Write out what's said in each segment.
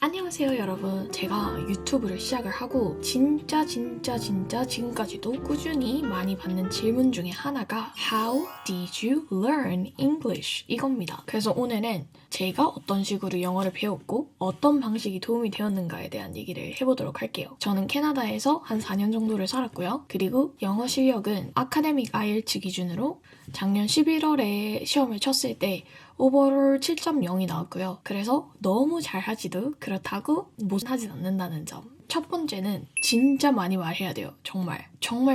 안녕하세요 여러분. 제가 유튜브를 시작을 하고 진짜 지금까지도 꾸준히 많이 받는 질문 중에 하나가 How did you learn English? 이겁니다. 그래서 오늘은 제가 어떤 식으로 영어를 배웠고 어떤 방식이 도움이 되었는가에 대한 얘기를 해보도록 할게요. 저는 캐나다에서 한 4년 정도를 살았고요. 그리고 영어 실력은 아카데믹 IELTS 기준으로 작년 11월에 시험을 쳤을 때 오버롤 7.0이 나왔고요. 그래서 너무 잘하지도 그렇다고 못하진 않는다는 점. 첫 번째는 진짜 많이 말해야 돼요. 정말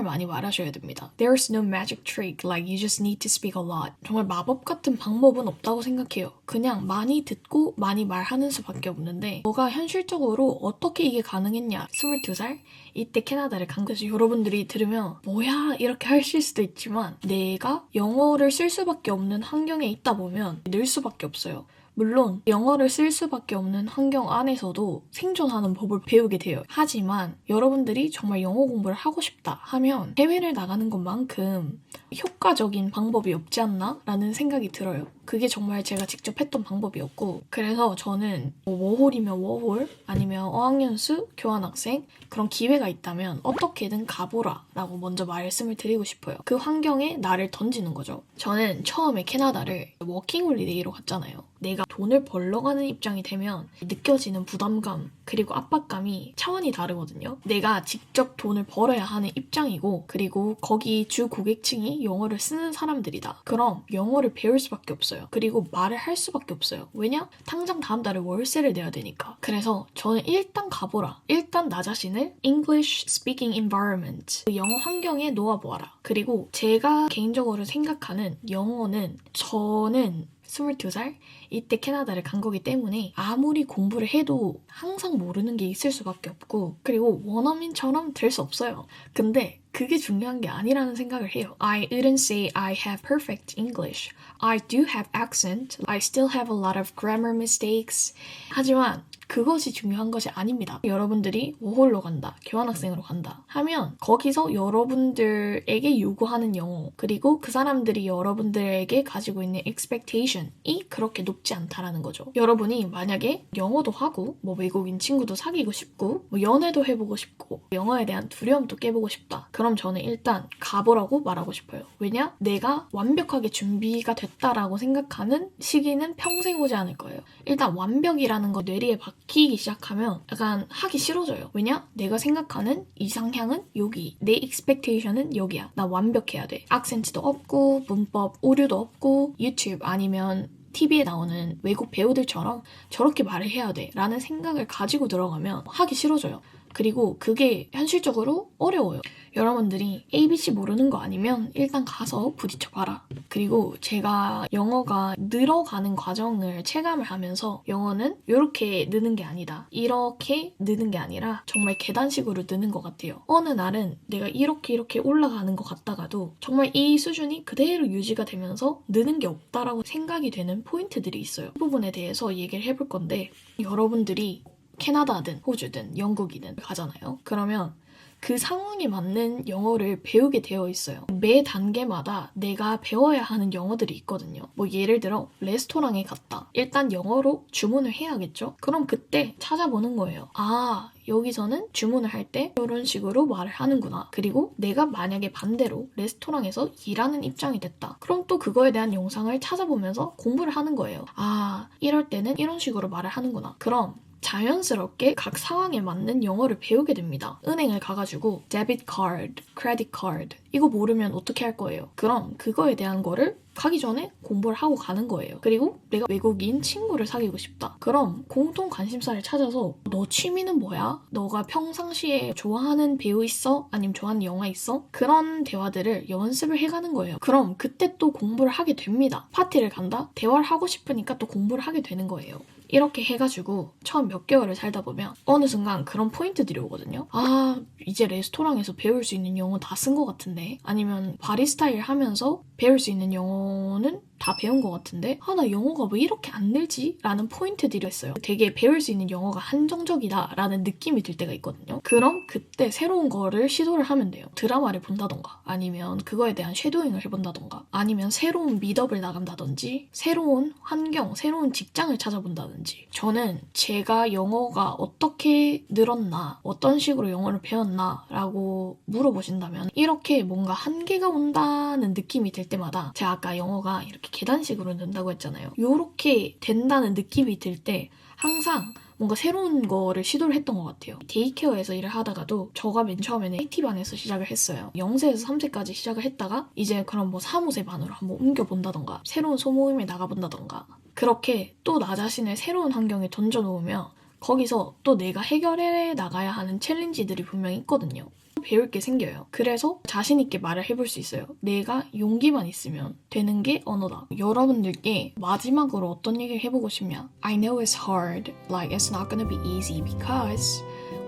많이 말하셔야 됩니다. There's no magic trick, like you just need to speak a lot. 정말 마법 같은 방법은 없다고 생각해요. 그냥 많이 듣고 많이 말하는 수밖에 없는데 뭐가 현실적으로 어떻게 이게 가능했냐. 22살? 이때 캐나다를 간 거죠. 여러분들이 들으면 뭐야 이렇게 하실 수도 있지만 내가 영어를 쓸 수밖에 없는 환경에 있다 보면 늘 수밖에 없어요. 물론 영어를 쓸 수밖에 없는 환경 안에서도 생존하는 법을 배우게 돼요. 하지만 여러분들이 정말 영어 공부를 하고 싶다 하면 해외를 나가는 것만큼 효과적인 방법이 없지 않나? 라는 생각이 들어요. 그게 정말 제가 직접 했던 방법이었고 그래서 저는 워홀이면 워홀 아니면 어학연수, 교환학생 그런 기회가 있다면 어떻게든 가보라 라고 먼저 말씀을 드리고 싶어요. 그 환경에 나를 던지는 거죠. 저는 처음에 캐나다를 워킹홀리데이로 갔잖아요. 내가 돈을 벌러 가는 입장이 되면 느껴지는 부담감 그리고 압박감이 차원이 다르거든요. 내가 직접 돈을 벌어야 하는 입장이고 그리고 거기 주 고객층이 영어를 쓰는 사람들이다. 그럼 영어를 배울 수밖에 없어요. 그리고 말을 할 수밖에 없어요. 왜냐? 당장 다음 달에 월세를 내야 되니까. 그래서 저는 일단 가보라. 일단 나 자신을 English speaking environment, 그 영어 환경에 놓아보아라. 그리고 제가 개인적으로 생각하는 영어는 저는 22살? 이때 캐나다를 간 거기 때문에 아무리 공부를 해도 항상 모르는 게 있을 수밖에 없고 그리고 원어민처럼 될 수 없어요. 근데 그게 중요한 게 아니라는 생각을 해요. I wouldn't say I have perfect English. I do have accent. I still have a lot of grammar mistakes. 하지만 그것이 중요한 것이 아닙니다. 여러분들이 워홀로 간다, 교환학생으로 간다 하면 거기서 여러분들에게 요구하는 영어 그리고 그 사람들이 여러분들에게 가지고 있는 expectation이 그렇게 높지 않다라는 거죠. 여러분이 만약에 영어도 하고 뭐 외국인 친구도 사귀고 싶고 뭐 연애도 해보고 싶고 영어에 대한 두려움도 깨보고 싶다. 그럼 저는 일단 가보라고 말하고 싶어요. 왜냐? 내가 완벽하게 준비가 됐다라고 생각하는 시기는 평생 오지 않을 거예요. 일단 완벽이라는 거 뇌리에 박히기 시작하면 약간 하기 싫어져요. 왜냐? 내가 생각하는 이상향은 여기, 내 expectation은 여기야. 나 완벽해야 돼. 악센트도 없고 문법 오류도 없고 유튜브 아니면 TV에 나오는 외국 배우들처럼 저렇게 말을 해야 돼 라는 생각을 가지고 들어가면 하기 싫어져요. 그리고 그게 현실적으로 어려워요. 여러분들이 ABC 모르는 거 아니면 일단 가서 부딪혀봐라. 그리고 제가 영어가 늘어가는 과정을 체감을 하면서 영어는 이렇게 느는 게 아니다. 이렇게 느는 게 아니라 정말 계단식으로 느는 것 같아요. 어느 날은 내가 이렇게 올라가는 것 같다가도 정말 이 수준이 그대로 유지가 되면서 느는 게 없다라고 생각이 되는 포인트들이 있어요. 이 부분에 대해서 얘기를 해볼 건데 여러분들이 캐나다든 호주든 영국이든 가잖아요. 그러면 그 상황에 맞는 영어를 배우게 되어 있어요. 매 단계마다 내가 배워야 하는 영어들이 있거든요. 뭐 예를 들어 레스토랑에 갔다. 일단 영어로 주문을 해야겠죠? 그럼 그때 찾아보는 거예요. 아, 여기서는 주문을 할 때 이런 식으로 말을 하는구나. 그리고 내가 만약에 반대로 레스토랑에서 일하는 입장이 됐다. 그럼 또 그거에 대한 영상을 찾아보면서 공부를 하는 거예요. 아, 이럴 때는 이런 식으로 말을 하는구나. 그럼 자연스럽게 각 상황에 맞는 영어를 배우게 됩니다. 은행을 가가지고 데비트 카드, 크레딧 카드 이거 모르면 어떻게 할 거예요? 그럼 그거에 대한 거를 가기 전에 공부를 하고 가는 거예요. 그리고 내가 외국인 친구를 사귀고 싶다. 그럼 공통 관심사를 찾아서 너 취미는 뭐야? 너가 평상시에 좋아하는 배우 있어? 아니면 좋아하는 영화 있어? 그런 대화들을 연습을 해가는 거예요. 그럼 그때 또 공부를 하게 됩니다. 파티를 간다? 대화를 하고 싶으니까 또 공부를 하게 되는 거예요. 이렇게 해가지고 처음 몇 개월을 살다 보면 어느 순간 그런 포인트들이 오거든요. 아, 이제 레스토랑에서 배울 수 있는 영어 다 쓴 것 같은데 아니면 바리스타 일 하면서 배울 수 있는 영어는 다 배운 것 같은데 나 영어가 왜 이렇게 안 늘지? 라는 포인트들이 있어요. 되게 배울 수 있는 영어가 한정적이다 라는 느낌이 들 때가 있거든요. 그럼 그때 새로운 거를 시도를 하면 돼요. 드라마를 본다던가 아니면 그거에 대한 쉐도잉을 해본다던가 아니면 새로운 미덕을 나간다든지 새로운 환경, 새로운 직장을 찾아본다든지 저는 제가 영어가 어떻게 늘었나 어떤 식으로 영어를 배웠나 라고 물어보신다면 이렇게 뭔가 한계가 온다는 느낌이 들 때마다 제가 아까 영어가 이렇게 계단식으로 는다고 했잖아요. 이렇게 된다는 느낌이 들 때 항상 뭔가 새로운 거를 시도를 했던 것 같아요. 데이케어에서 일을 하다가도 저가 맨 처음에는 AT반에서 시작을 했어요. 0세에서 3세까지 시작을 했다가 이제 그럼 뭐 사무세 반으로 한번 옮겨본다던가 새로운 소모임에 나가본다던가 그렇게 또 나 자신을 새로운 환경에 던져놓으면 거기서 또 내가 해결해 나가야 하는 챌린지들이 분명히 있거든요. 배울 게 생겨요. 그래서 자신 있게 말을 해볼 수 있어요. 내가 용기만 있으면 되는 게 언어다. 여러분들께 마지막으로 어떤 얘기를 해보고 싶냐? I know it's hard, like it's not gonna be easy because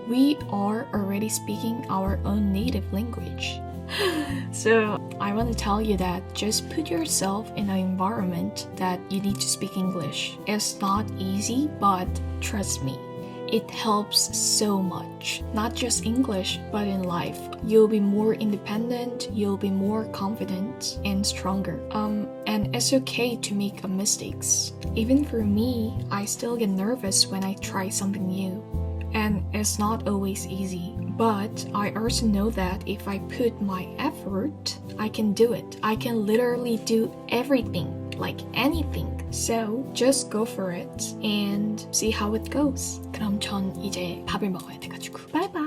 we are already speaking our own native language. So I want to tell you that just put yourself in an environment that you need to speak English. It's not easy, but trust me. It helps so much. Not just English, but in life. You'll be more independent, you'll be more confident and stronger. And it's okay to make mistakes. Even for me, I still get nervous when I try something new. And it's not always easy. But I also know that if I put my effort, I can do it. I can literally do everything, like anything. So just go for it and see how it goes. 그럼 전 이제 밥을 먹어야 돼가지고. Bye bye.